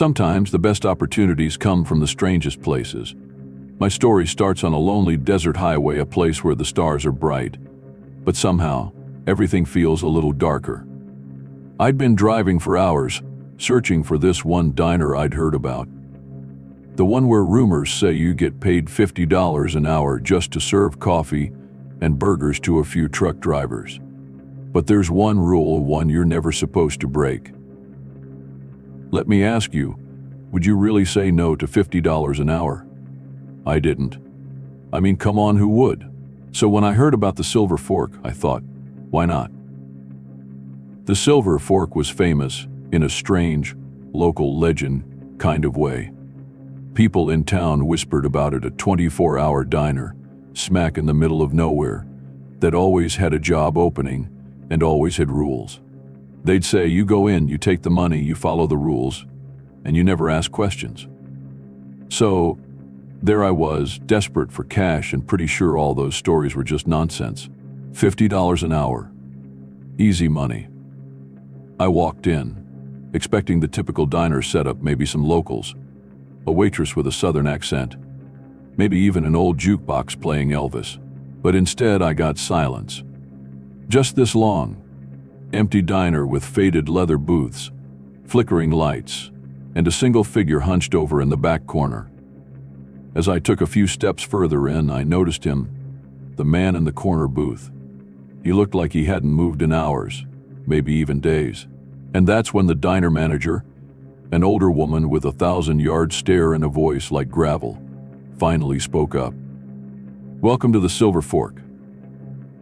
Sometimes the best opportunities come from the strangest places. My story starts on a lonely desert highway, a place where the stars are bright, but somehow everything feels a little darker. I'd been driving for hours, searching for this one diner I'd heard about. The one where rumors say you get paid $50 an hour just to serve coffee and burgers to a few truck drivers. But there's one rule, one you're never supposed to break. Let me ask you, would you really say no to $50 an hour? I didn't. I mean, come on, who would? So when I heard about the Silver Fork, I thought, why not? The Silver Fork was famous in a strange, local legend kind of way. People in town whispered about it, a 24-hour diner, smack in the middle of nowhere, that always had a job opening and always had rules. They'd say, you go in, you take the money, you follow the rules, and you never ask questions. So there I was, desperate for cash and pretty sure all those stories were just nonsense. $50 an hour. Easy money. I walked in, expecting the typical diner setup, maybe some locals, a waitress with a southern accent, maybe even an old jukebox playing Elvis. But instead I got silence. Just this long, empty diner with faded leather booths, flickering lights, and a single figure hunched over in the back corner. As I took a few steps further in, I noticed him, the man in the corner booth. He looked like he hadn't moved in hours, maybe even days. And that's when the diner manager, an older woman with a 1,000-yard stare and a voice like gravel, finally spoke up. Welcome to the Silver Fork.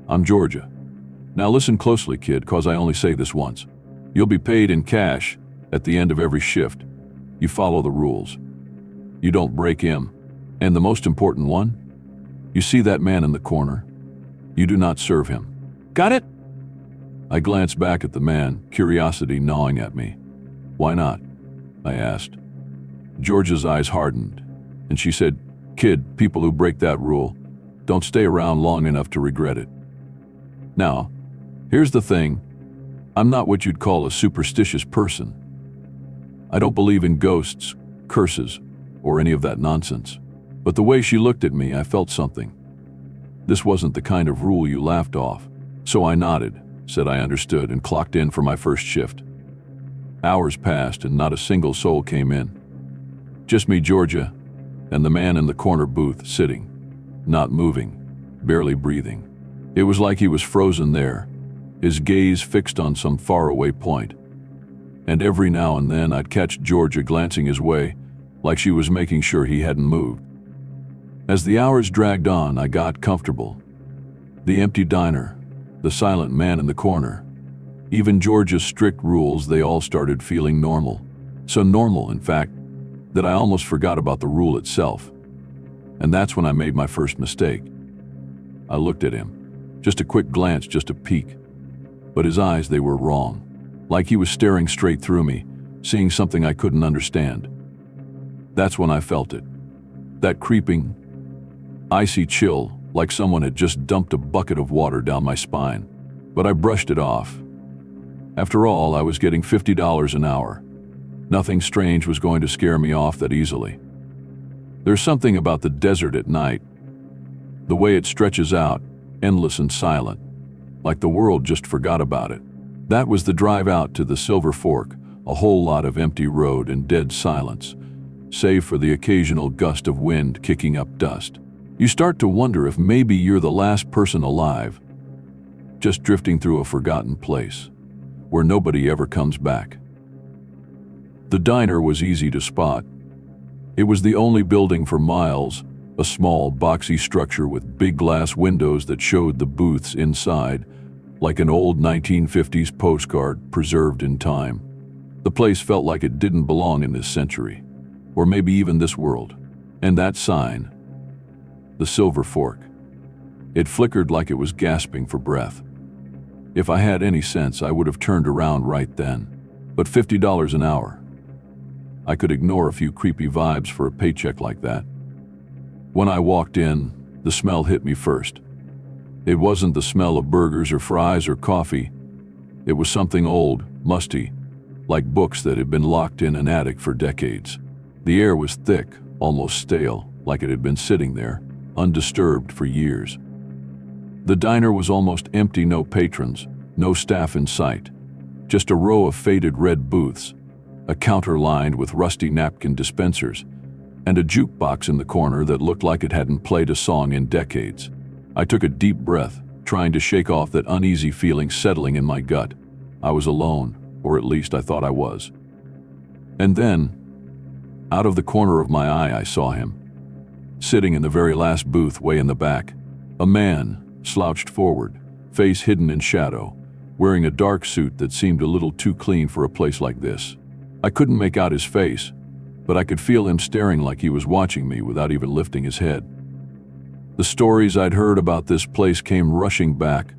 I'm Georgia. Now listen closely, kid, cause I only say this once. You'll be paid in cash at the end of every shift. You follow the rules. You don't break in. And the most important one, you see that man in the corner. You do not serve him. Got it? I glanced back at the man, curiosity gnawing at me. Why not? I asked. Georgia's eyes hardened, and she said, Kid, people who break that rule don't stay around long enough to regret it. Now, here's the thing. I'm not what you'd call a superstitious person. I don't believe in ghosts, curses, or any of that nonsense. But the way she looked at me, I felt something. This wasn't the kind of rule you laughed off. So I nodded, said I understood, and clocked in for my first shift. Hours passed and not a single soul came in. Just me, Georgia, and the man in the corner booth sitting, not moving, barely breathing. It was like he was frozen there, his gaze fixed on some faraway point. And every now and then I'd catch Georgia glancing his way, like she was making sure he hadn't moved. As the hours dragged on, I got comfortable. The empty diner, the silent man in the corner, even Georgia's strict rules, they all started feeling normal. So normal, in fact, that I almost forgot about the rule itself. And that's when I made my first mistake. I looked at him. Just a quick glance, just a peek. But his eyes, they were wrong. Like he was staring straight through me, seeing something I couldn't understand. That's when I felt it. That creeping, icy chill, like someone had just dumped a bucket of water down my spine. But I brushed it off. After all, I was getting $50 an hour. Nothing strange was going to scare me off that easily. There's something about the desert at night, the way it stretches out, endless and silent, like the world just forgot about it. That was the drive out to the Silver Fork, a whole lot of empty road and dead silence, save for the occasional gust of wind kicking up dust. You start to wonder if maybe you're the last person alive, just drifting through a forgotten place, where nobody ever comes back. The diner was easy to spot. It was the only building for miles, a small, boxy structure with big glass windows that showed the booths inside, like an old 1950s postcard preserved in time. The place felt like it didn't belong in this century, or maybe even this world. And that sign, the Silver Fork, it flickered like it was gasping for breath. If I had any sense, I would have turned around right then. But $50 an hour. I could ignore a few creepy vibes for a paycheck like that. When I walked in, the smell hit me first. It wasn't the smell of burgers or fries or coffee. It was something old, musty, like books that had been locked in an attic for decades. The air was thick, almost stale, like it had been sitting there, undisturbed for years. The diner was almost empty, no patrons, no staff in sight. Just a row of faded red booths, a counter lined with rusty napkin dispensers, and a jukebox in the corner that looked like it hadn't played a song in decades. I took a deep breath, trying to shake off that uneasy feeling settling in my gut. I was alone, or at least I thought I was. And then, out of the corner of my eye, I saw him, sitting in the very last booth way in the back. A man, slouched forward, face hidden in shadow, wearing a dark suit that seemed a little too clean for a place like this. I couldn't make out his face, but I could feel him staring like he was watching me without even lifting his head. The stories I'd heard about this place came rushing back,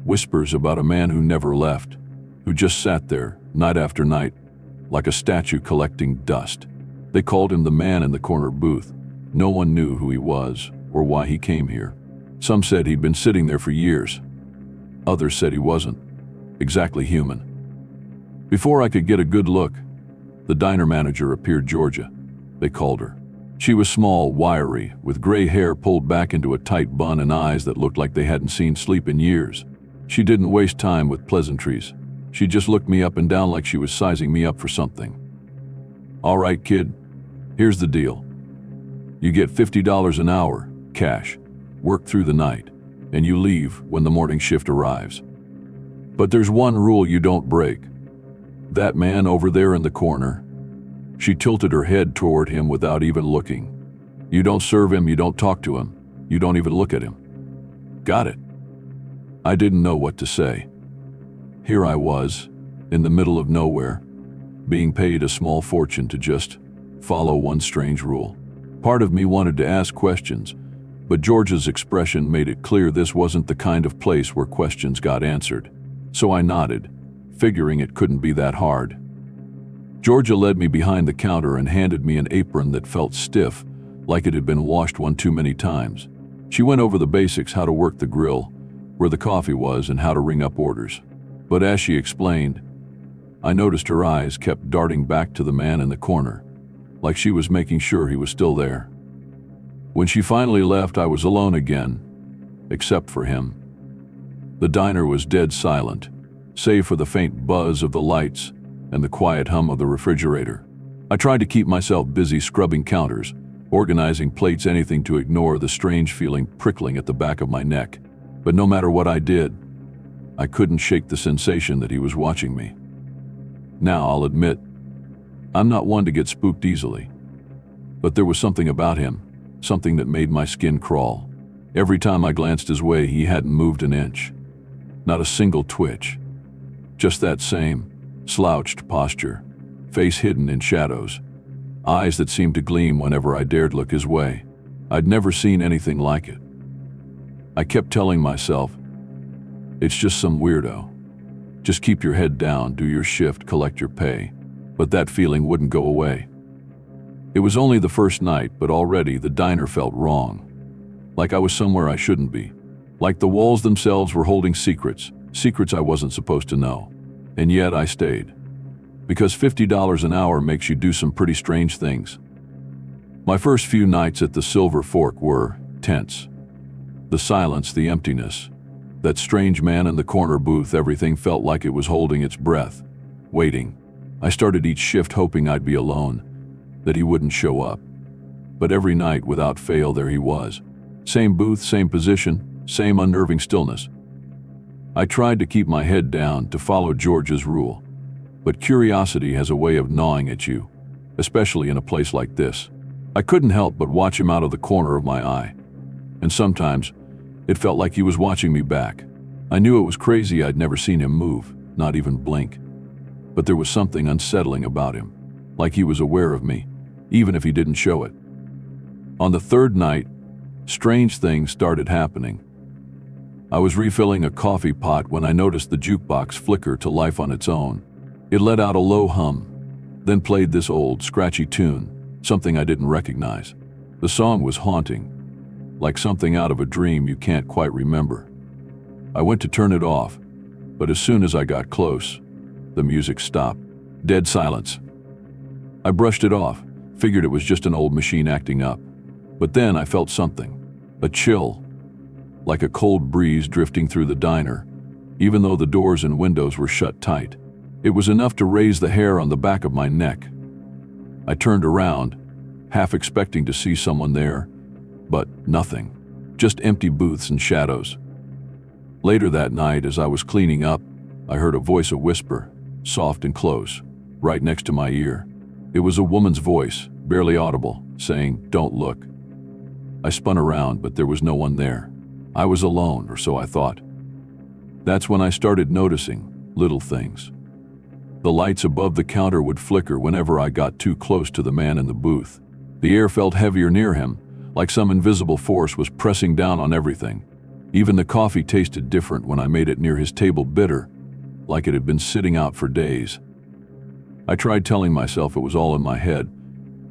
whispers about a man who never left, who just sat there, night after night, like a statue collecting dust. They called him the man in the corner booth. No one knew who he was or why he came here. Some said he'd been sitting there for years. Others said he wasn't exactly human. Before I could get a good look, the diner manager appeared. Georgia, they called her. She was small, wiry, with gray hair pulled back into a tight bun and eyes that looked like they hadn't seen sleep in years. She didn't waste time with pleasantries. She just looked me up and down like she was sizing me up for something. "All right, kid, here's the deal. You get $50 an hour, cash, work through the night, and you leave when the morning shift arrives. But there's one rule you don't break. That man over there in the corner," she tilted her head toward him without even looking. "You don't serve him, you don't talk to him, you don't even look at him. Got it?" I didn't know what to say. Here I was, in the middle of nowhere, being paid a small fortune to just follow one strange rule. Part of me wanted to ask questions, but Georgia's expression made it clear this wasn't the kind of place where questions got answered. So I nodded, figuring it couldn't be that hard. Georgia led me behind the counter and handed me an apron that felt stiff, like it had been washed one too many times. She went over the basics: how to work the grill, where the coffee was, and how to ring up orders. But as she explained, I noticed her eyes kept darting back to the man in the corner, like she was making sure he was still there. When she finally left, I was alone again, except for him. The diner was dead silent, save for the faint buzz of the lights and the quiet hum of the refrigerator. I tried to keep myself busy scrubbing counters, organizing plates, anything to ignore the strange feeling prickling at the back of my neck. But no matter what I did, I couldn't shake the sensation that he was watching me. Now, I'll admit, I'm not one to get spooked easily. But there was something about him, something that made my skin crawl. Every time I glanced his way, he hadn't moved an inch. Not a single twitch. Just that same slouched posture, face hidden in shadows, eyes that seemed to gleam whenever I dared look his way. I'd never seen anything like it. I kept telling myself, it's just some weirdo. Just keep your head down, do your shift, collect your pay. But that feeling wouldn't go away. It was only the first night, but already the diner felt wrong. Like I was somewhere I shouldn't be. Like the walls themselves were holding secrets I wasn't supposed to know. And yet I stayed. Because $50 an hour makes you do some pretty strange things. My first few nights at the Silver Fork were tense. The silence, the emptiness. That strange man in the corner booth, everything felt like it was holding its breath, waiting. I started each shift hoping I'd be alone, that he wouldn't show up. But every night, without fail, there he was. Same booth, same position, same unnerving stillness. I tried to keep my head down, to follow George's rule. But curiosity has a way of gnawing at you, especially in a place like this. I couldn't help but watch him out of the corner of my eye. And sometimes, it felt like he was watching me back. I knew it was crazy. I'd never seen him move, not even blink. But there was something unsettling about him, like he was aware of me, even if he didn't show it. On the third night, strange things started happening. I was refilling a coffee pot when I noticed the jukebox flicker to life on its own. It let out a low hum, then played this old, scratchy tune, something I didn't recognize. The song was haunting, like something out of a dream you can't quite remember. I went to turn it off, but as soon as I got close, the music stopped. Dead silence. I brushed it off, figured it was just an old machine acting up. But then I felt something. A chill, like a cold breeze drifting through the diner, even though the doors and windows were shut tight. It was enough to raise the hair on the back of my neck. I turned around, half expecting to see someone there, but nothing. Just empty booths and shadows. Later that night, as I was cleaning up, I heard a voice whisper, soft and close, right next to my ear. It was a woman's voice, barely audible, saying, "Don't look." I spun around, but there was no one there. I was alone, or so I thought. That's when I started noticing little things. The lights above the counter would flicker whenever I got too close to the man in the booth. The air felt heavier near him, like some invisible force was pressing down on everything. Even the coffee tasted different when I made it near his table, bitter, like it had been sitting out for days. I tried telling myself it was all in my head,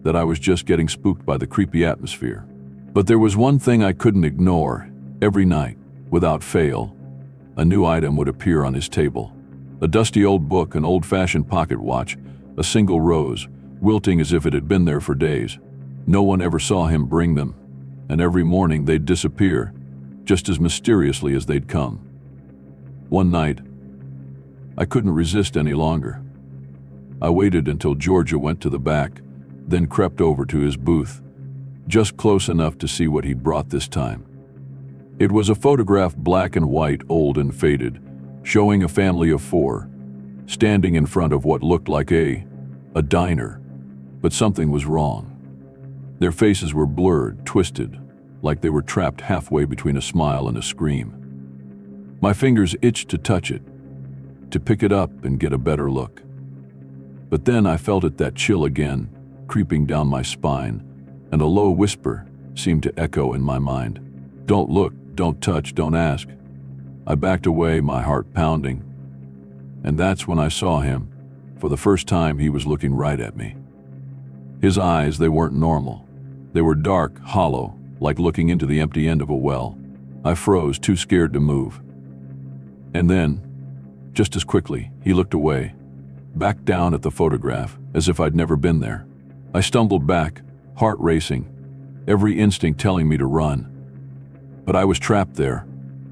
that I was just getting spooked by the creepy atmosphere. But there was one thing I couldn't ignore. Every night, without fail, a new item would appear on his table. A dusty old book, an old-fashioned pocket watch, a single rose, wilting as if it had been there for days. No one ever saw him bring them, and every morning they'd disappear, just as mysteriously as they'd come. One night, I couldn't resist any longer. I waited until Georgia went to the back, then crept over to his booth, just close enough to see what he'd brought this time. It was a photograph, black and white, old and faded, showing a family of 4, standing in front of what looked like a diner. But something was wrong. Their faces were blurred, twisted, like they were trapped halfway between a smile and a scream. My fingers itched to touch it, to pick it up and get a better look. But then I felt that chill again, creeping down my spine, and a low whisper seemed to echo in my mind. "Don't look, don't touch, don't ask." I backed away, my heart pounding. And that's when I saw him. For the first time, he was looking right at me. His eyes, they weren't normal. They were dark, hollow, like looking into the empty end of a well. I froze, too scared to move. And then, just as quickly, he looked away, back down at the photograph, as if I'd never been there. I stumbled back, heart racing, every instinct telling me to run. But I was trapped there,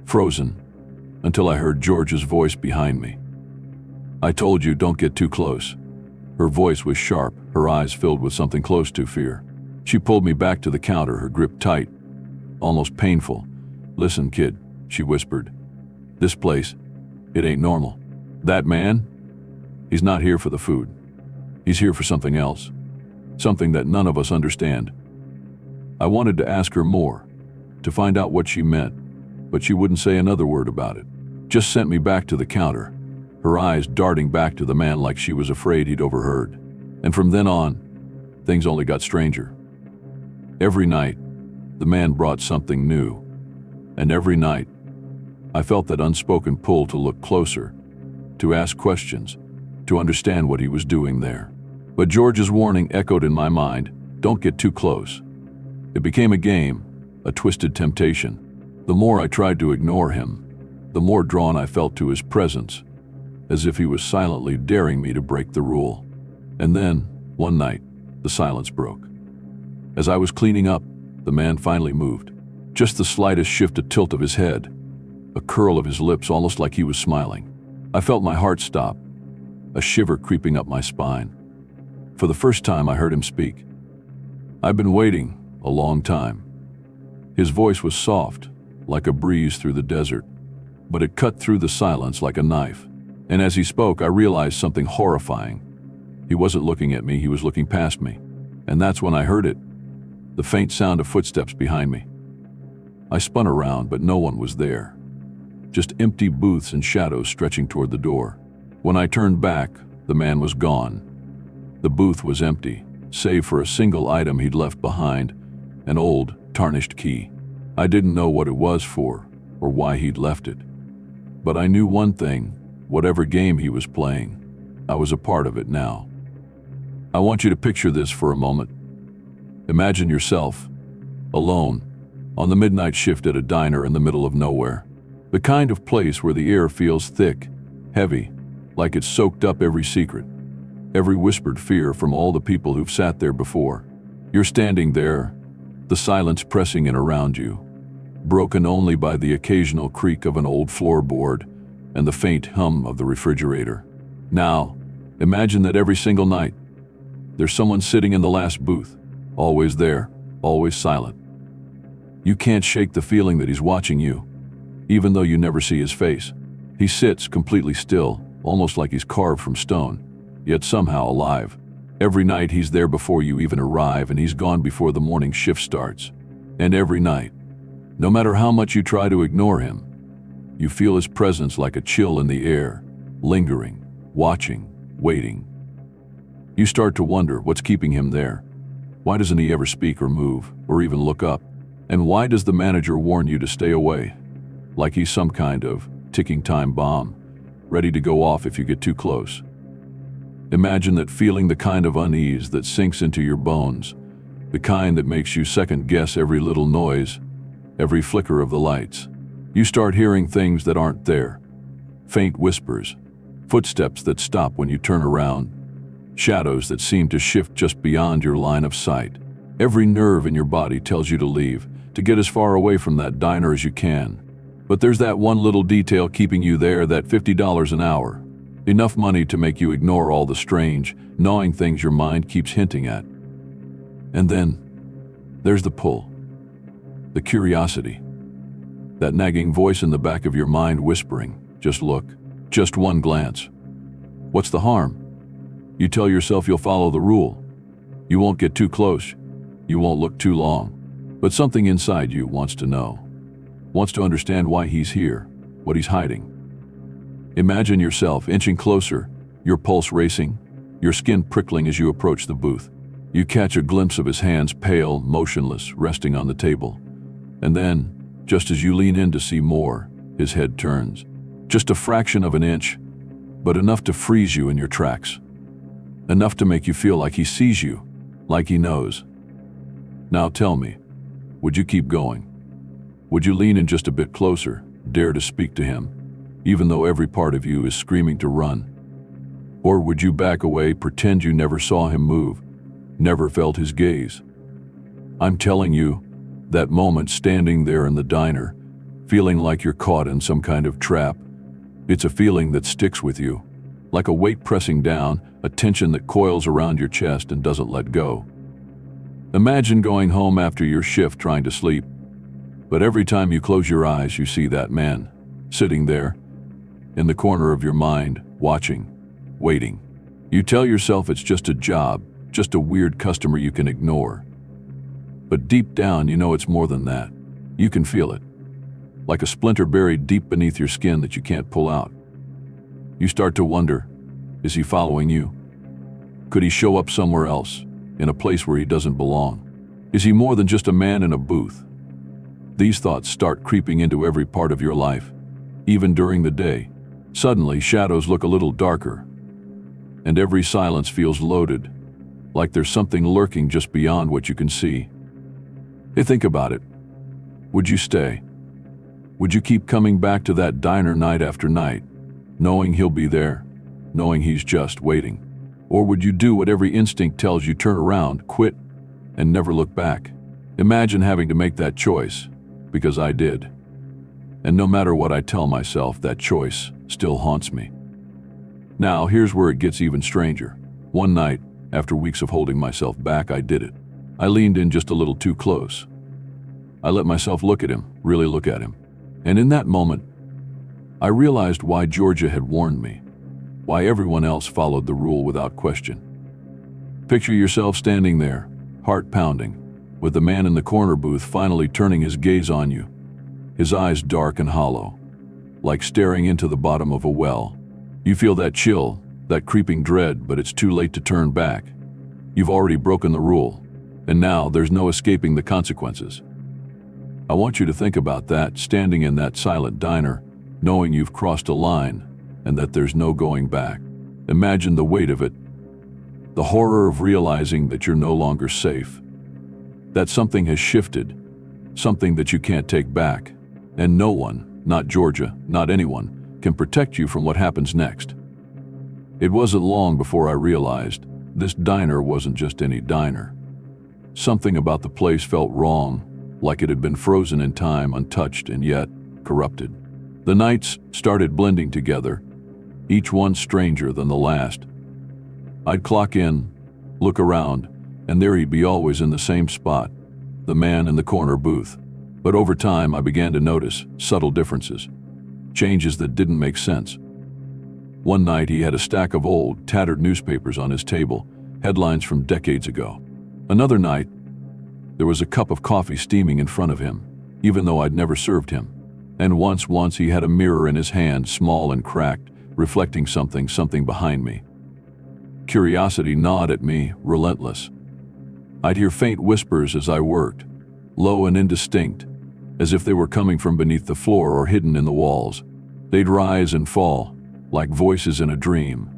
frozen, until I heard George's voice behind me. "I told you, don't get too close." Her voice was sharp, her eyes filled with something close to fear. She pulled me back to the counter, her grip tight, almost painful. "Listen, kid," she whispered. "This place, it ain't normal. That man, he's not here for the food. He's here for something else. Something that none of us understand." I wanted to ask her more, to find out what she meant, but she wouldn't say another word about it. Just sent me back to the counter, her eyes darting back to the man like she was afraid he'd overheard. And from then on, things only got stranger. Every night, the man brought something new. And every night, I felt that unspoken pull to look closer, to ask questions, to understand what he was doing there. But George's warning echoed in my mind, "Don't get too close." It became a game, a twisted temptation. The more I tried to ignore him, the more drawn I felt to his presence, as if he was silently daring me to break the rule. And then, one night, the silence broke. As I was cleaning up, the man finally moved. Just the slightest shift, a tilt of his head, a curl of his lips, almost like he was smiling. I felt my heart stop, a shiver creeping up my spine. For the first time, I heard him speak. I've been waiting a long time. His voice was soft, like a breeze through the desert, but it cut through the silence like a knife. And as he spoke, I realized something horrifying. He wasn't looking at me, he was looking past me. And that's when I heard it, the faint sound of footsteps behind me. I spun around, but no one was there. Just empty booths and shadows stretching toward the door. When I turned back, the man was gone. The booth was empty, save for a single item he'd left behind, an old, tarnished key. I didn't know what it was for, or why he'd left it. But I knew one thing, whatever game he was playing, I was a part of it now. I want you to picture this for a moment. Imagine yourself, alone, on the midnight shift at a diner in the middle of nowhere. The kind of place where the air feels thick, heavy, like it's soaked up every secret. every whispered fear from all the people who've sat there before. You're standing there, the silence pressing in around you, broken only by the occasional creak of an old floorboard and the faint hum of the refrigerator. Now, imagine that every single night, there's someone sitting in the last booth, always there, always silent. You can't shake the feeling that he's watching you, even though you never see his face. He sits completely still, almost like he's carved from stone, yet somehow alive. Every night he's there before you even arrive, and he's gone before the morning shift starts. And every night, no matter how much you try to ignore him, you feel his presence like a chill in the air, lingering, watching, waiting. You start to wonder what's keeping him there. Why doesn't he ever speak or move, or even look up? And why does the manager warn you to stay away? Like he's some kind of ticking time bomb, ready to go off if you get too close. Imagine that feeling, the kind of unease that sinks into your bones, the kind that makes you second-guess every little noise, every flicker of the lights. You start hearing things that aren't there. Faint whispers, footsteps that stop when you turn around, shadows that seem to shift just beyond your line of sight. Every nerve in your body tells you to leave, to get as far away from that diner as you can. But there's that one little detail keeping you there, that $50 an hour. Enough money to make you ignore all the strange, gnawing things your mind keeps hinting at. And then, there's the pull. The curiosity. That nagging voice in the back of your mind whispering, just look, just one glance. What's the harm? You tell yourself you'll follow the rule. You won't get too close. You won't look too long. But something inside you wants to know. Wants to understand why he's here, what he's hiding. Imagine yourself inching closer, your pulse racing, your skin prickling as you approach the booth. You catch a glimpse of his hands, pale, motionless, resting on the table. And then, just as you lean in to see more, his head turns. Just a fraction of an inch, but enough to freeze you in your tracks. Enough to make you feel like he sees you, like he knows. Now tell me, would you keep going? Would you lean in just a bit closer, dare to speak to him, even though every part of you is screaming to run? Or would you back away, pretend you never saw him move, never felt his gaze? I'm telling you, that moment standing there in the diner, feeling like you're caught in some kind of trap, it's a feeling that sticks with you, like a weight pressing down, a tension that coils around your chest and doesn't let go. Imagine going home after your shift trying to sleep, but every time you close your eyes, you see that man, sitting there, in the corner of your mind, watching, waiting. You tell yourself it's just a job, just a weird customer you can ignore. But deep down, you know it's more than that. You can feel it, like a splinter buried deep beneath your skin that you can't pull out. You start to wonder, is he following you? Could he show up somewhere else, in a place where he doesn't belong? Is he more than just a man in a booth? These thoughts start creeping into every part of your life, even during the day. Suddenly, shadows look a little darker, and every silence feels loaded, like there's something lurking just beyond what you can see. Hey, think about it. Would you stay? Would you keep coming back to that diner night after night, knowing he'll be there, knowing he's just waiting? Or would you do what every instinct tells you, turn around, quit, and never look back? Imagine having to make that choice, because I did. And no matter what I tell myself, that choice still haunts me. Now, here's where it gets even stranger. One night, after weeks of holding myself back, I did it. I leaned in just a little too close. I let myself look at him, really look at him. And in that moment, I realized why Georgia had warned me, why everyone else followed the rule without question. Picture yourself standing there, heart pounding, with the man in the corner booth finally turning his gaze on you, his eyes dark and hollow, like staring into the bottom of a well. You feel that chill, that creeping dread, but it's too late to turn back. You've already broken the rule, and now there's no escaping the consequences. I want you to think about that, standing in that silent diner, knowing you've crossed a line and that there's no going back. Imagine the weight of it, the horror of realizing that you're no longer safe, that something has shifted, something that you can't take back, and no one, not Georgia, not anyone, can protect you from what happens next. It wasn't long before I realized this diner wasn't just any diner. Something about the place felt wrong, like it had been frozen in time, untouched and yet corrupted. The nights started blending together, each one stranger than the last. I'd clock in, look around, and there he'd be, always in the same spot, the man in the corner booth. But over time, I began to notice subtle differences, changes that didn't make sense. One night, he had a stack of old, tattered newspapers on his table, headlines from decades ago. Another night, there was a cup of coffee steaming in front of him, even though I'd never served him. And once he had a mirror in his hand, small and cracked, reflecting something behind me. Curiosity gnawed at me, relentless. I'd hear faint whispers as I worked, low and indistinct, as if they were coming from beneath the floor or hidden in the walls. They'd rise and fall, like voices in a dream,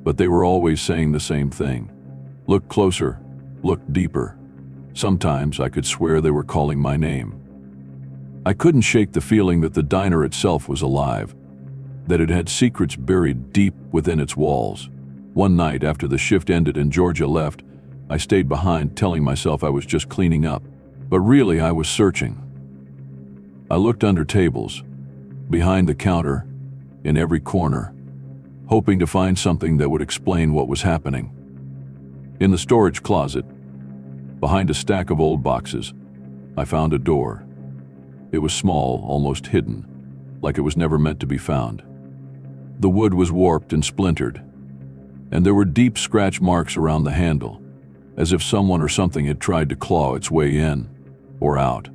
but they were always saying the same thing. Look closer, look deeper. Sometimes I could swear they were calling my name. I couldn't shake the feeling that the diner itself was alive, that it had secrets buried deep within its walls. One night after the shift ended and Georgia left, I stayed behind, telling myself I was just cleaning up. But really, I was searching. I looked under tables, behind the counter, in every corner, hoping to find something that would explain what was happening. In the storage closet, behind a stack of old boxes, I found a door. It was small, almost hidden, like it was never meant to be found. The wood was warped and splintered, and there were deep scratch marks around the handle, as if someone or something had tried to claw its way in or out.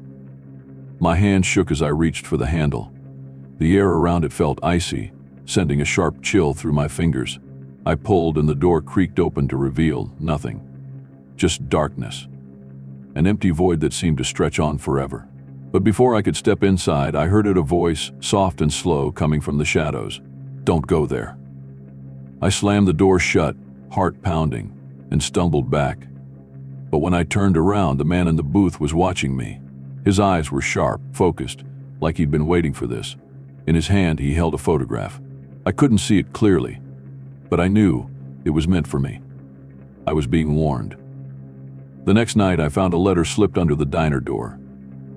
My hand shook as I reached for the handle. The air around it felt icy, sending a sharp chill through my fingers. I pulled and the door creaked open to reveal nothing, just darkness, an empty void that seemed to stretch on forever. But before I could step inside, I heard a voice, soft and slow, coming from the shadows. Don't go there. I slammed the door shut, heart pounding, and stumbled back. But when I turned around, the man in the booth was watching me. His eyes were sharp, focused, like he'd been waiting for this. In his hand, he held a photograph. I couldn't see it clearly, but I knew it was meant for me. I was being warned. The next night, I found a letter slipped under the diner door.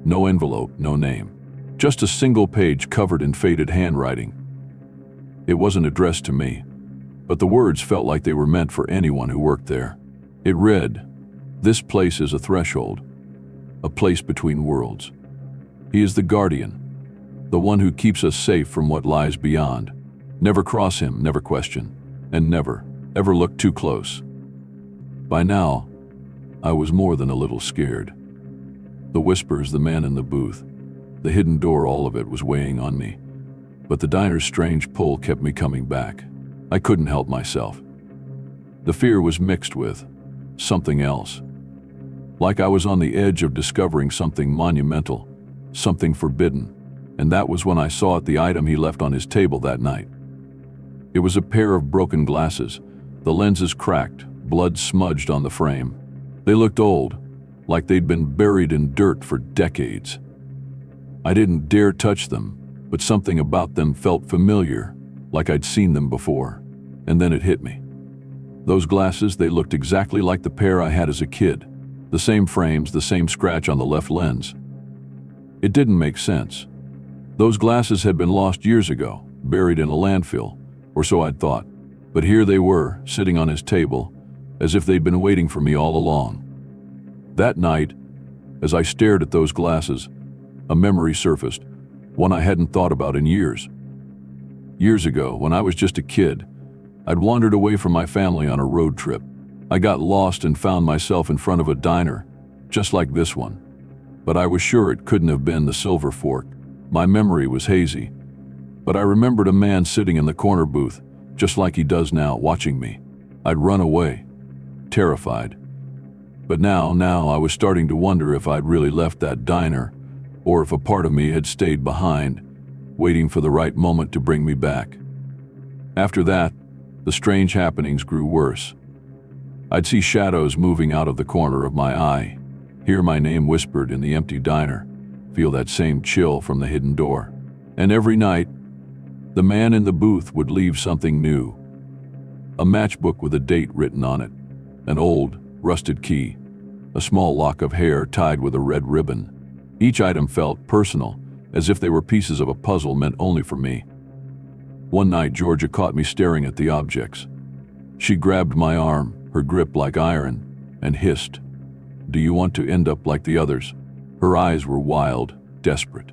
No envelope, no name. Just a single page covered in faded handwriting. It wasn't addressed to me, but the words felt like they were meant for anyone who worked there. It read, "This place is a threshold, a place between worlds. He is the guardian, the one who keeps us safe from what lies beyond. Never cross him, never question, and never, ever look too close." By now, I was more than a little scared. The whispers, the man in the booth, the hidden door, all of it was weighing on me. But the diner's strange pull kept me coming back. I couldn't help myself. The fear was mixed with something else. Like I was on the edge of discovering something monumental, something forbidden. And that was when I saw the item he left on his table that night. It was a pair of broken glasses, the lenses cracked, blood smudged on the frame. They looked old, like they'd been buried in dirt for decades. I didn't dare touch them, but something about them felt familiar, like I'd seen them before. And then it hit me. Those glasses, they looked exactly like the pair I had as a kid. The same frames, the same scratch on the left lens. It didn't make sense. Those glasses had been lost years ago, buried in a landfill, or so I'd thought. But here they were, sitting on his table, as if they'd been waiting for me all along. That night, as I stared at those glasses, a memory surfaced, one I hadn't thought about in years. Years ago, when I was just a kid, I'd wandered away from my family on a road trip. I got lost and found myself in front of a diner, just like this one. But I was sure it couldn't have been the Silver Fork. My memory was hazy, but I remembered a man sitting in the corner booth, just like he does now, watching me. I'd run away, terrified. But now I was starting to wonder if I'd really left that diner, or if a part of me had stayed behind, waiting for the right moment to bring me back. After that, the strange happenings grew worse. I'd see shadows moving out of the corner of my eye, hear my name whispered in the empty diner, feel that same chill from the hidden door. And every night, the man in the booth would leave something new. A matchbook with a date written on it, an old, rusted key, a small lock of hair tied with a red ribbon. Each item felt personal, as if they were pieces of a puzzle meant only for me. One night, Georgia caught me staring at the objects. She grabbed my arm, her grip like iron, and hissed, "Do you want to end up like the others?" Her eyes were wild, desperate.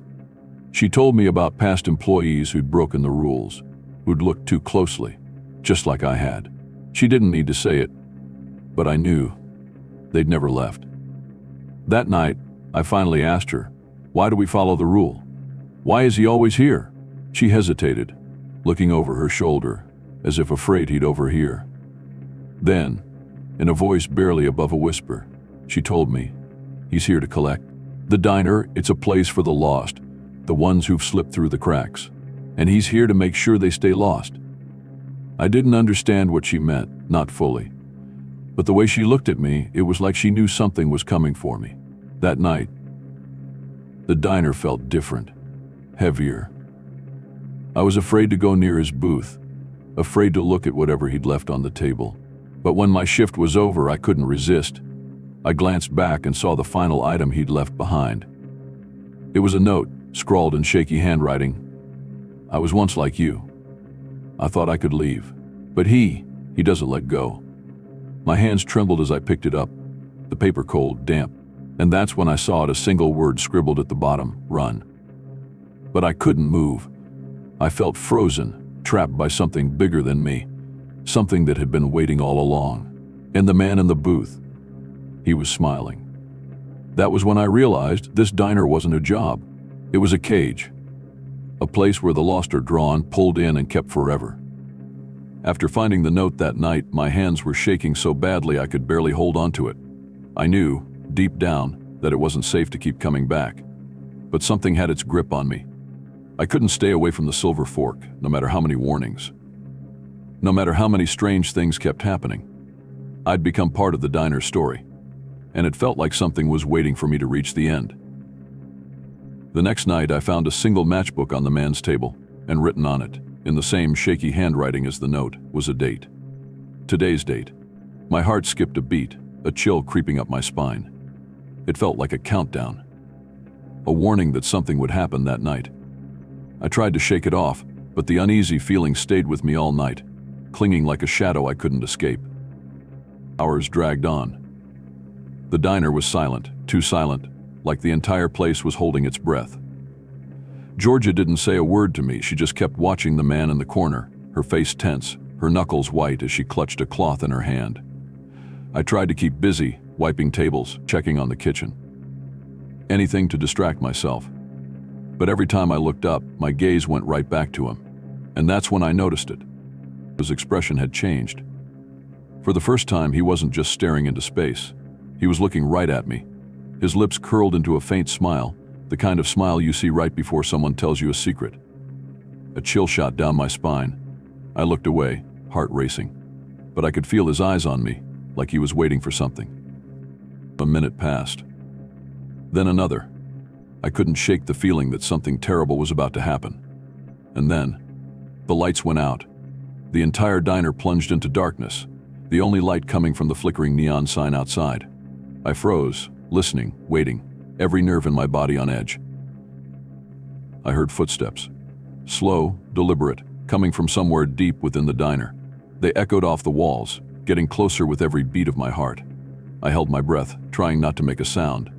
She told me about past employees who'd broken the rules, who'd looked too closely, just like I had. She didn't need to say it, but I knew. They'd never left. That night, I finally asked her, "Why do we follow the rule? Why is he always here?" She hesitated, looking over her shoulder, as if afraid he'd overhear. Then, in a voice barely above a whisper, she told me, "He's here to collect. The diner, it's a place for the lost, the ones who've slipped through the cracks, and he's here to make sure they stay lost." I didn't understand what she meant, not fully. But the way she looked at me, it was like she knew something was coming for me. That night, the diner felt different, heavier. I was afraid to go near his booth, afraid to look at whatever he'd left on the table. But when my shift was over, I couldn't resist. I glanced back and saw the final item he'd left behind. It was a note, scrawled in shaky handwriting. "I was once like you. I thought I could leave. But he doesn't let go." My hands trembled as I picked it up, the paper cold, damp. And that's when I saw it, a single word scribbled at the bottom, "Run." But I couldn't move. I felt frozen, trapped by something bigger than me, something that had been waiting all along. And the man in the booth, he was smiling. That was when I realized this diner wasn't a job. It was a cage, a place where the lost are drawn, pulled in, and kept forever. After finding the note that night, my hands were shaking so badly I could barely hold onto it. I knew, deep down, that it wasn't safe to keep coming back. But something had its grip on me. I couldn't stay away from the silver fork, no matter how many warnings. No matter how many strange things kept happening. I'd become part of the diner's story, and it felt like something was waiting for me to reach the end. The next night, I found a single matchbook on the man's table, and written on it, in the same shaky handwriting as the note, was a date. Today's date. My heart skipped a beat, a chill creeping up my spine. It felt like a countdown, a warning that something would happen that night. I tried to shake it off, but the uneasy feeling stayed with me all night, clinging like a shadow I couldn't escape. Hours dragged on. The diner was silent, too silent, like the entire place was holding its breath. Georgia didn't say a word to me. She just kept watching the man in the corner, her face tense, her knuckles white as she clutched a cloth in her hand. I tried to keep busy, wiping tables, checking on the kitchen. Anything to distract myself. But every time I looked up, my gaze went right back to him. And that's when I noticed it. His expression had changed. For the first time, he wasn't just staring into space. He was looking right at me. His lips curled into a faint smile, the kind of smile you see right before someone tells you a secret. A chill shot down my spine. I looked away, heart racing. But I could feel his eyes on me, like he was waiting for something. A minute passed. Then another. I couldn't shake the feeling that something terrible was about to happen. And then, the lights went out. The entire diner plunged into darkness, the only light coming from the flickering neon sign outside. I froze, listening, waiting, every nerve in my body on edge. I heard footsteps. Slow, deliberate, coming from somewhere deep within the diner. They echoed off the walls, getting closer with every beat of my heart. I held my breath, trying not to make a sound.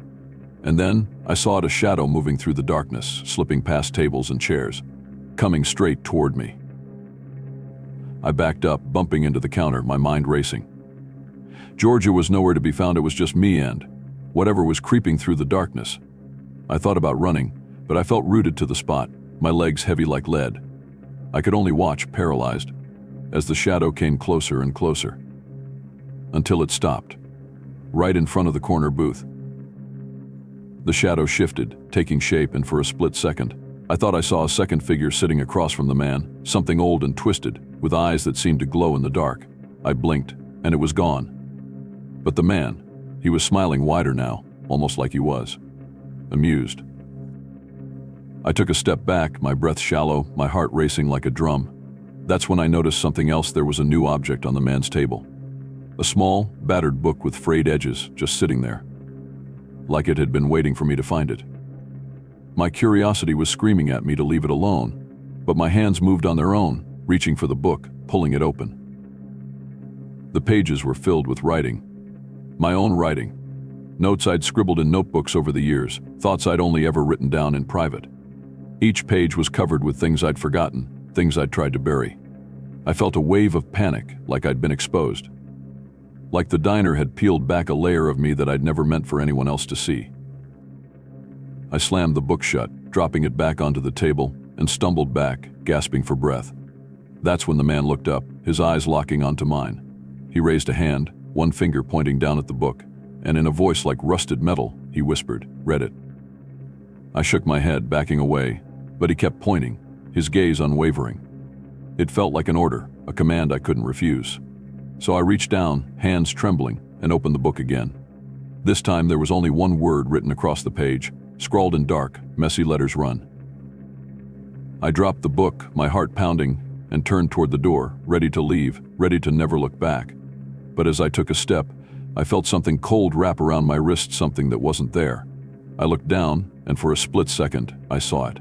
And then, I saw a shadow moving through the darkness, slipping past tables and chairs, coming straight toward me. I backed up, bumping into the counter, my mind racing. Georgia was nowhere to be found. It was just me and whatever was creeping through the darkness. I thought about running, but I felt rooted to the spot, my legs heavy like lead. I could only watch, paralyzed, as the shadow came closer and closer, until it stopped, right in front of the corner booth. The shadow shifted, taking shape, and for a split second, I thought I saw a second figure sitting across from the man, something old and twisted, with eyes that seemed to glow in the dark. I blinked, and it was gone. But the man, he was smiling wider now, almost like he was amused. I took a step back, my breath shallow, my heart racing like a drum. That's when I noticed something else. There was a new object on the man's table. A small, battered book with frayed edges just sitting there, like it had been waiting for me to find it. My curiosity was screaming at me to leave it alone, but my hands moved on their own, reaching for the book, pulling it open. The pages were filled with writing. My own writing. Notes I'd scribbled in notebooks over the years, thoughts I'd only ever written down in private. Each page was covered with things I'd forgotten, things I'd tried to bury. I felt a wave of panic, like I'd been exposed. Like the diner had peeled back a layer of me that I'd never meant for anyone else to see. I slammed the book shut, dropping it back onto the table, and stumbled back, gasping for breath. That's when the man looked up, his eyes locking onto mine. He raised a hand, one finger pointing down at the book, and in a voice like rusted metal, he whispered, "Read it." I shook my head, backing away, but he kept pointing, his gaze unwavering. It felt like an order, a command I couldn't refuse. So I reached down, hands trembling, and opened the book again. This time there was only one word written across the page, scrawled in dark, messy letters run. I dropped the book, my heart pounding, and turned toward the door, ready to leave, ready to never look back. But as I took a step, I felt something cold wrap around my wrist, something that wasn't there. I looked down, and for a split second, I saw it.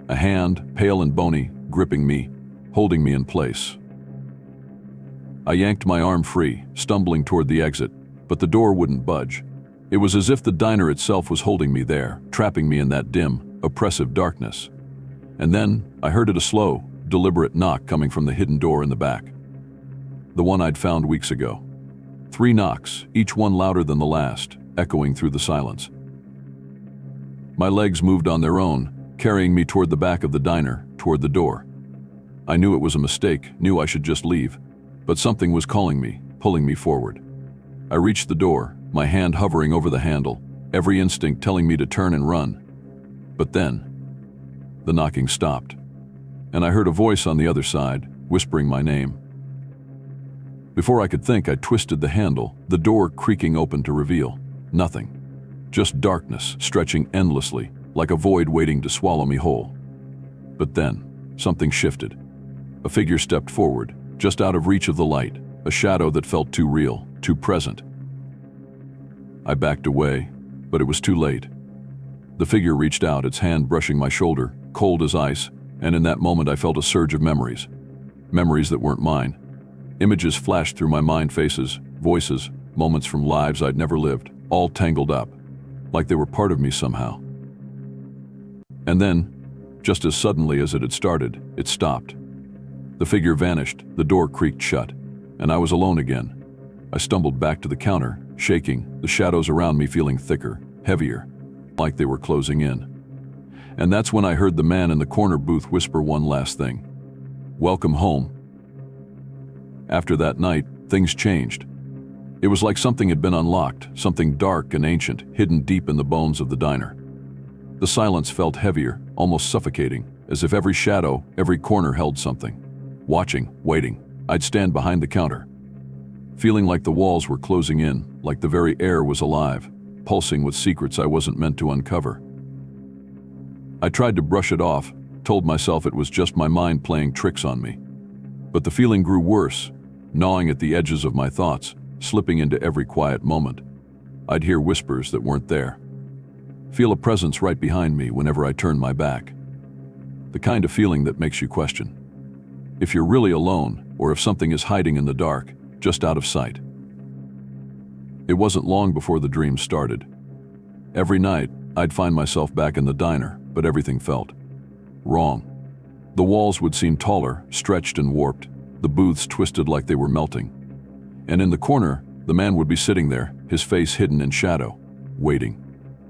A hand, pale and bony, gripping me, holding me in place. I yanked my arm free, stumbling toward the exit, but the door wouldn't budge. It was as if the diner itself was holding me there, trapping me in that dim, oppressive darkness. And then I heard a slow, deliberate knock coming from the hidden door in the back. The one I'd found weeks ago. 3 knocks, each one louder than the last, echoing through the silence. My legs moved on their own, carrying me toward the back of the diner, toward the door. I knew it was a mistake, knew I should just leave, but something was calling me, pulling me forward. I reached the door, my hand hovering over the handle, every instinct telling me to turn and run. But then, the knocking stopped, and I heard a voice on the other side, whispering my name. Before I could think, I twisted the handle, the door creaking open to reveal nothing. Just darkness stretching endlessly, like a void waiting to swallow me whole. But then, something shifted. A figure stepped forward, just out of reach of the light, a shadow that felt too real, too present. I backed away, but it was too late. The figure reached out, its hand brushing my shoulder, cold as ice, and in that moment I felt a surge of memories. Memories that weren't mine. Images flashed through my mind, faces, voices, moments from lives I'd never lived, all tangled up, like they were part of me somehow. And then, just as suddenly as it had started, it stopped. The figure vanished, the door creaked shut, and I was alone again. I stumbled back to the counter, shaking, the shadows around me feeling thicker, heavier, like they were closing in. And that's when I heard the man in the corner booth whisper one last thing. "Welcome home." After that night, things changed. It was like something had been unlocked, something dark and ancient, hidden deep in the bones of the diner. The silence felt heavier, almost suffocating, as if every shadow, every corner held something. Watching, waiting, I'd stand behind the counter, feeling like the walls were closing in, like the very air was alive, pulsing with secrets I wasn't meant to uncover. I tried to brush it off, told myself it was just my mind playing tricks on me. But the feeling grew worse, gnawing at the edges of my thoughts, slipping into every quiet moment. I'd hear whispers that weren't there. Feel a presence right behind me whenever I turned my back. The kind of feeling that makes you question if you're really alone, or if something is hiding in the dark, just out of sight. It wasn't long before the dream started. Every night, I'd find myself back in the diner, but everything felt wrong. The walls would seem taller, stretched and warped, the booths twisted like they were melting. And in the corner, the man would be sitting there, his face hidden in shadow, waiting.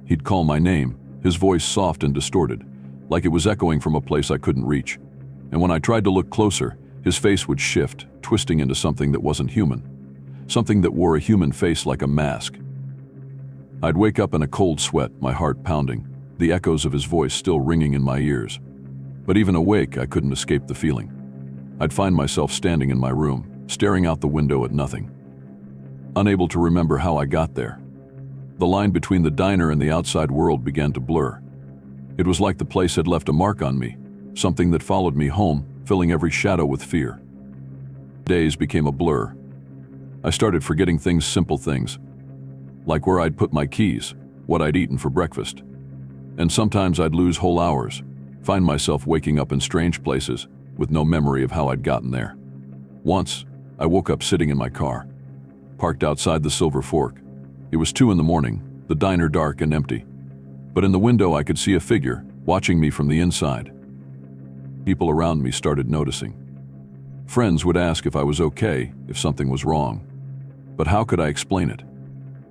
He'd call my name, his voice soft and distorted, like it was echoing from a place I couldn't reach. And when I tried to look closer, his face would shift, twisting into something that wasn't human. Something that wore a human face like a mask. I'd wake up in a cold sweat, my heart pounding, the echoes of his voice still ringing in my ears. But even awake, I couldn't escape the feeling. I'd find myself standing in my room, staring out the window at nothing. Unable to remember how I got there. The line between the diner and the outside world began to blur. It was like the place had left a mark on me, something that followed me home, filling every shadow with fear. Days became a blur. I started forgetting simple things, like where I'd put my keys, what I'd eaten for breakfast. And sometimes I'd lose whole hours, find myself waking up in strange places with no memory of how I'd gotten there. Once, I woke up sitting in my car, parked outside the Silver Fork. It was 2 a.m, the diner dark and empty. But in the window I could see a figure watching me from the inside. People around me started noticing. Friends would ask if I was okay, if something was wrong. But how could I explain it?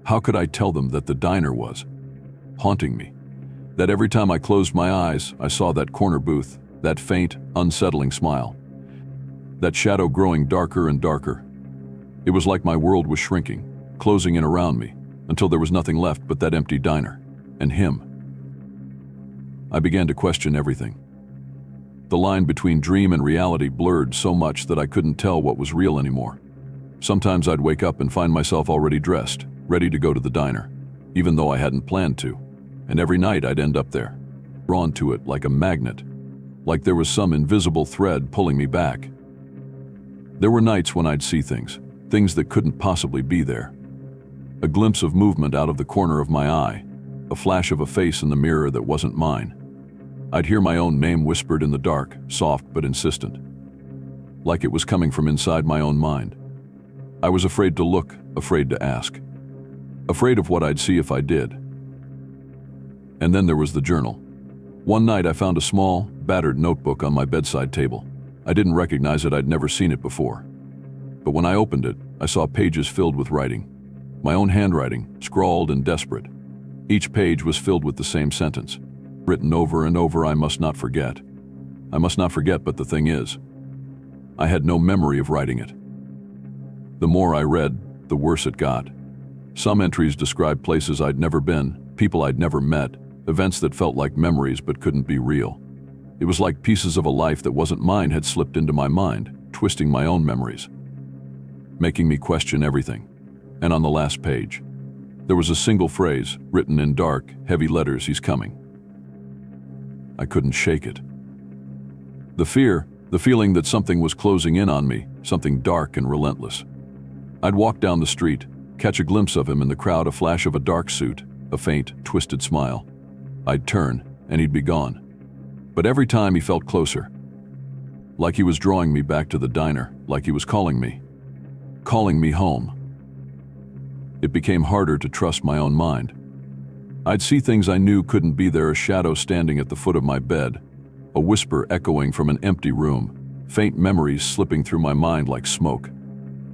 How could I tell them that the diner was haunting me? That every time I closed my eyes, I saw that corner booth, that faint, unsettling smile. That shadow growing darker and darker. It was like my world was shrinking, closing in around me, until there was nothing left but that empty diner, and him. I began to question everything. The line between dream and reality blurred so much that I couldn't tell what was real anymore. Sometimes I'd wake up and find myself already dressed, ready to go to the diner, even though I hadn't planned to. And every night I'd end up there, drawn to it like a magnet, like there was some invisible thread pulling me back. There were nights when I'd see things that couldn't possibly be there. A glimpse of movement out of the corner of my eye, a flash of a face in the mirror that wasn't mine. I'd hear my own name whispered in the dark, soft but insistent, like it was coming from inside my own mind. I was afraid to look, afraid to ask, afraid of what I'd see if I did. And then there was the journal. One night I found a small, battered notebook on my bedside table. I didn't recognize it, I'd never seen it before. But when I opened it, I saw pages filled with writing. My own handwriting, scrawled and desperate. Each page was filled with the same sentence, written over and over: I must not forget. I must not forget, but the thing is, I had no memory of writing it. The more I read, the worse it got. Some entries described places I'd never been, people I'd never met, events that felt like memories but couldn't be real. It was like pieces of a life that wasn't mine had slipped into my mind, twisting my own memories, making me question everything. And on the last page, there was a single phrase, written in dark, heavy letters: he's coming. I couldn't shake it. The fear, the feeling that something was closing in on me, something dark and relentless. I'd walk down the street, catch a glimpse of him in the crowd, a flash of a dark suit, a faint, twisted smile. I'd turn, and he'd be gone. But every time he felt closer, like he was drawing me back to the diner, like he was calling me home. It became harder to trust my own mind. I'd see things I knew couldn't be there: a shadow standing at the foot of my bed, a whisper echoing from an empty room, faint memories slipping through my mind like smoke.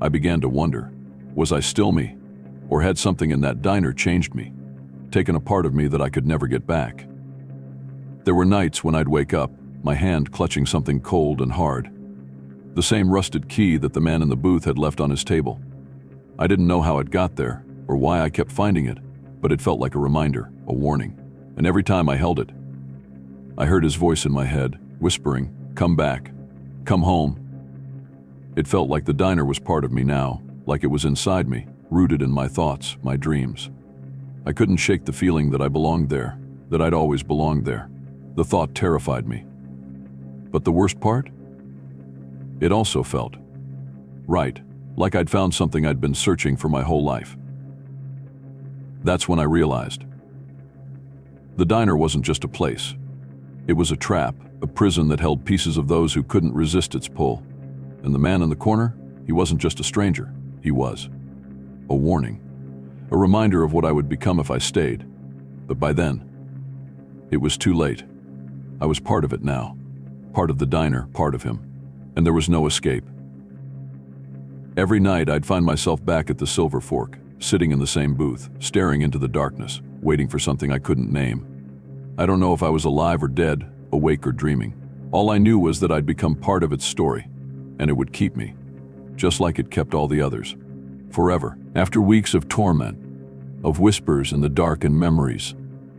I began to wonder, was I still me? Or had something in that diner changed me, taken a part of me that I could never get back? There were nights when I'd wake up, my hand clutching something cold and hard. The same rusted key that the man in the booth had left on his table. I didn't know how it got there, or why I kept finding it, but it felt like a reminder, a warning. And every time I held it, I heard his voice in my head, whispering, "Come back. Come home." It felt like the diner was part of me now, like it was inside me, rooted in my thoughts, my dreams. I couldn't shake the feeling that I belonged there, that I'd always belonged there. The thought terrified me. But the worst part? It also felt right, like I'd found something I'd been searching for my whole life. That's when I realized. The diner wasn't just a place. It was a trap, a prison that held pieces of those who couldn't resist its pull. And the man in the corner, he wasn't just a stranger. He was a warning, a reminder of what I would become if I stayed. But by then, it was too late. I was part of it now, part of the diner, part of him, and there was no escape. Every night I'd find myself back at the Silver Fork, sitting in the same booth, staring into the darkness, waiting for something I couldn't name. I don't know if I was alive or dead, awake or dreaming. All I knew was that I'd become part of its story, and it would keep me, just like it kept all the others, forever. After weeks of torment, of whispers in the dark and memories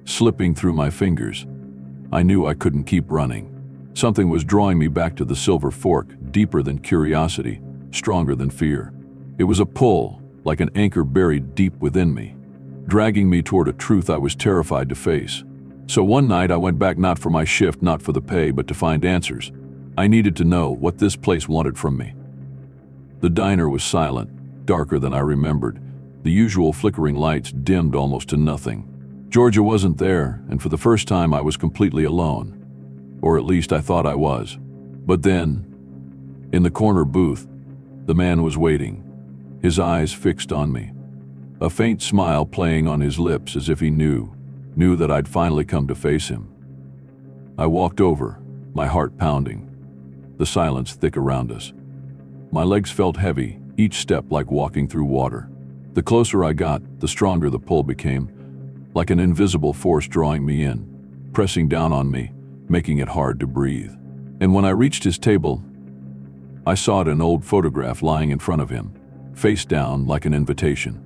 slipping through my fingers, I knew I couldn't keep running. Something was drawing me back to the Silver Fork, deeper than curiosity, stronger than fear. It was a pull, like an anchor buried deep within me, dragging me toward a truth I was terrified to face. So one night I went back, not for my shift, not for the pay, but to find answers. I needed to know what this place wanted from me. The diner was silent, darker than I remembered. The usual flickering lights dimmed almost to nothing. Georgia wasn't there, and for the first time I was completely alone. Or at least I thought I was. But then, in the corner booth, the man was waiting, his eyes fixed on me, a faint smile playing on his lips as if he knew that I'd finally come to face him. I walked over, my heart pounding, the silence thick around us. My legs felt heavy, each step like walking through water. The closer I got, the stronger the pull became, like an invisible force drawing me in, pressing down on me, making it hard to breathe. And when I reached his table, I saw an old photograph lying in front of him, face down like an invitation.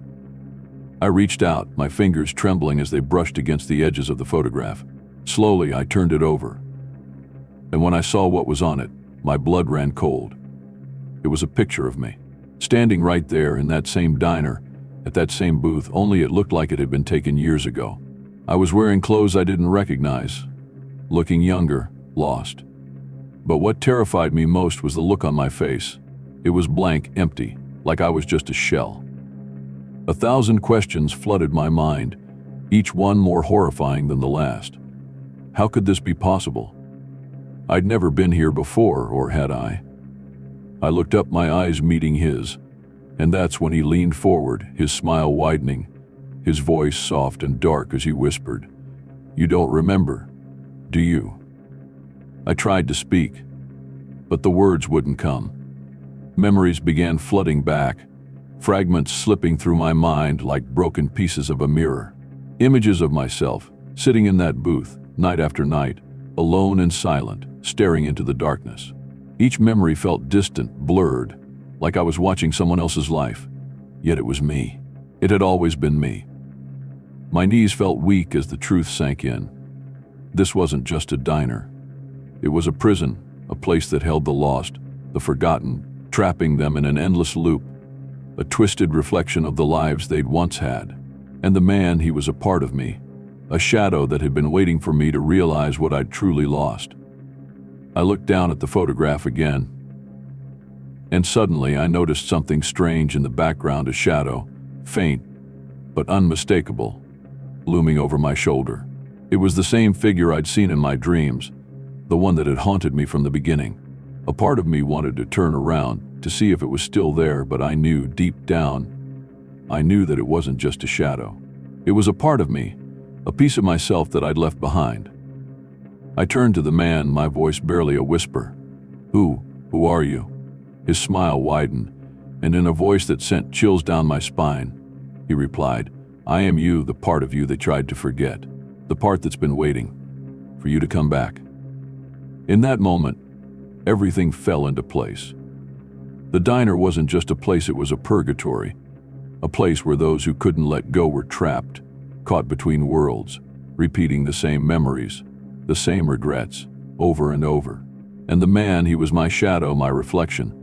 I reached out, my fingers trembling as they brushed against the edges of the photograph. Slowly, I turned it over. And when I saw what was on it, my blood ran cold. It was a picture of me, standing right there in that same diner, at that same booth, only it looked like it had been taken years ago. I was wearing clothes I didn't recognize, looking younger, lost. But what terrified me most was the look on my face. It was blank, empty, like I was just a shell. 1,000 questions flooded my mind, each one more horrifying than the last. How could this be possible? I'd never been here before, or had I? I looked up, my eyes meeting his, and that's when he leaned forward, his smile widening, his voice soft and dark as he whispered, "You don't remember, do you?" I tried to speak, but the words wouldn't come. Memories began flooding back, fragments slipping through my mind like broken pieces of a mirror. Images of myself, sitting in that booth, night after night, alone and silent, staring into the darkness. Each memory felt distant, blurred, like I was watching someone else's life. Yet it was me. It had always been me. My knees felt weak as the truth sank in. This wasn't just a diner. It was a prison, a place that held the lost, the forgotten, trapping them in an endless loop, a twisted reflection of the lives they'd once had. And the man, he was a part of me, a shadow that had been waiting for me to realize what I'd truly lost. I looked down at the photograph again, and suddenly I noticed something strange in the background, a shadow, faint but unmistakable, looming over my shoulder. It was the same figure I'd seen in my dreams, the one that had haunted me from the beginning. A part of me wanted to turn around to see if it was still there, but I knew deep down, I knew that it wasn't just a shadow. It was a part of me, a piece of myself that I'd left behind. I turned to the man, my voice barely a whisper. Who are you?" His smile widened, and in a voice that sent chills down my spine, he replied, "I am you, the part of you they tried to forget, the part that's been waiting for you to come back." In that moment, everything fell into place. The diner wasn't just a place, it was a purgatory, a place where those who couldn't let go were trapped, caught between worlds, repeating the same memories, the same regrets, over and over. And the man, he was my shadow, my reflection,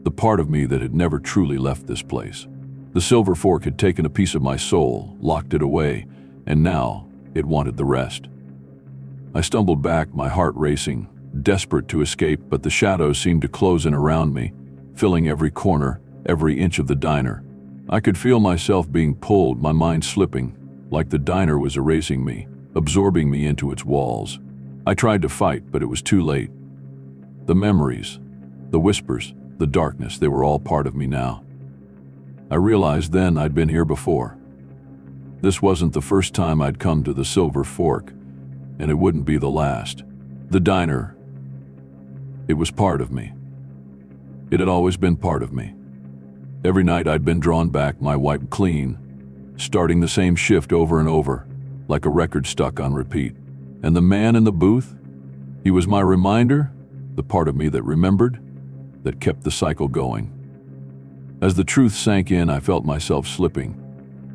the part of me that had never truly left this place. The silver fork had taken a piece of my soul, locked it away, and now it wanted the rest. I stumbled back, my heart racing, desperate to escape, but the shadows seemed to close in around me, filling every corner, every inch of the diner. I could feel myself being pulled, my mind slipping, like the diner was erasing me, absorbing me into its walls. I tried to fight, but it was too late. The memories, the whispers, the darkness, they were all part of me now. I realized then I'd been here before. This wasn't the first time I'd come to the Silver Fork, and it wouldn't be the last. The diner, it was part of me. It had always been part of me. Every night I'd been drawn back, my wipe clean, starting the same shift over and over, like a record stuck on repeat. And the man in the booth, he was my reminder, the part of me that remembered, that kept the cycle going. As the truth sank in, I felt myself slipping,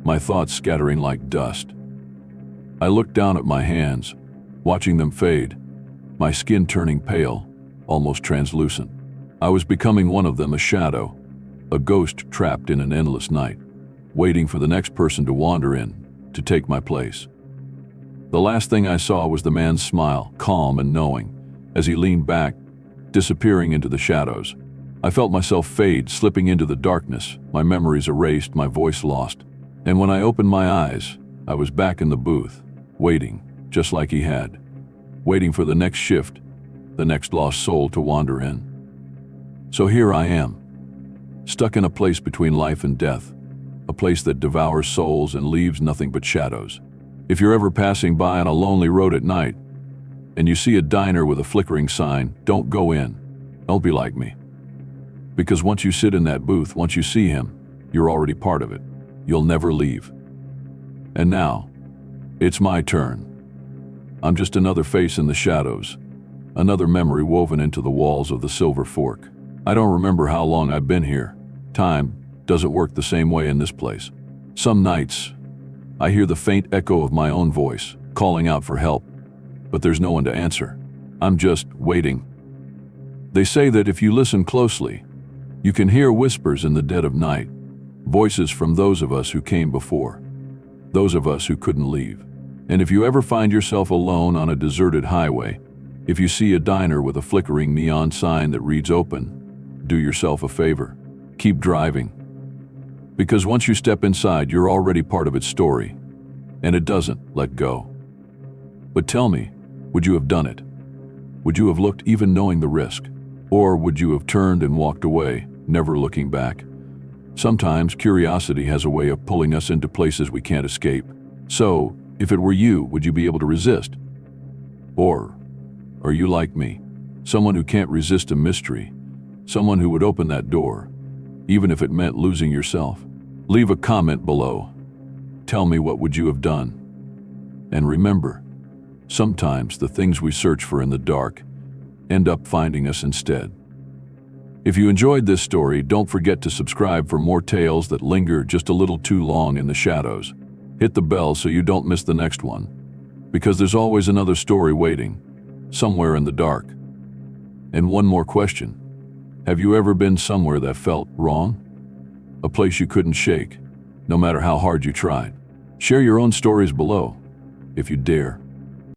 my thoughts scattering like dust. I looked down at my hands, watching them fade, my skin turning pale, almost translucent. I was becoming one of them, a shadow, a ghost trapped in an endless night, waiting for the next person to wander in, to take my place. The last thing I saw was the man's smile, calm and knowing, as he leaned back, disappearing into the shadows. I felt myself fade, slipping into the darkness, my memories erased, my voice lost. And when I opened my eyes, I was back in the booth, waiting, just like he had. Waiting for the next shift, the next lost soul to wander in. So here I am, stuck in a place between life and death, a place that devours souls and leaves nothing but shadows. If you're ever passing by on a lonely road at night, and you see a diner with a flickering sign, don't go in. Don't be like me. Because once you sit in that booth, once you see him, you're already part of it. You'll never leave. And now, it's my turn. I'm just another face in the shadows, another memory woven into the walls of the Silver Fork. I don't remember how long I've been here. Time doesn't work the same way in this place. Some nights, I hear the faint echo of my own voice, calling out for help, but there's no one to answer. I'm just waiting. They say that if you listen closely, you can hear whispers in the dead of night, voices from those of us who came before, those of us who couldn't leave. And if you ever find yourself alone on a deserted highway, if you see a diner with a flickering neon sign that reads open, do yourself a favor. Keep driving. Because once you step inside, you're already part of its story, and it doesn't let go. But tell me, would you have done it? Would you have looked even knowing the risk? Or would you have turned and walked away, never looking back? Sometimes curiosity has a way of pulling us into places we can't escape. So, if it were you, would you be able to resist? Or are you like me, someone who can't resist a mystery, someone who would open that door, even if it meant losing yourself? Leave a comment below. Tell me, what would you have done? And remember, sometimes the things we search for in the dark end up finding us instead. If you enjoyed this story, don't forget to subscribe for more tales that linger just a little too long in the shadows. Hit the bell so you don't miss the next one, because there's always another story waiting, somewhere in the dark. And one more question. Have you ever been somewhere that felt wrong? A place you couldn't shake, no matter how hard you tried? Share your own stories below, if you dare.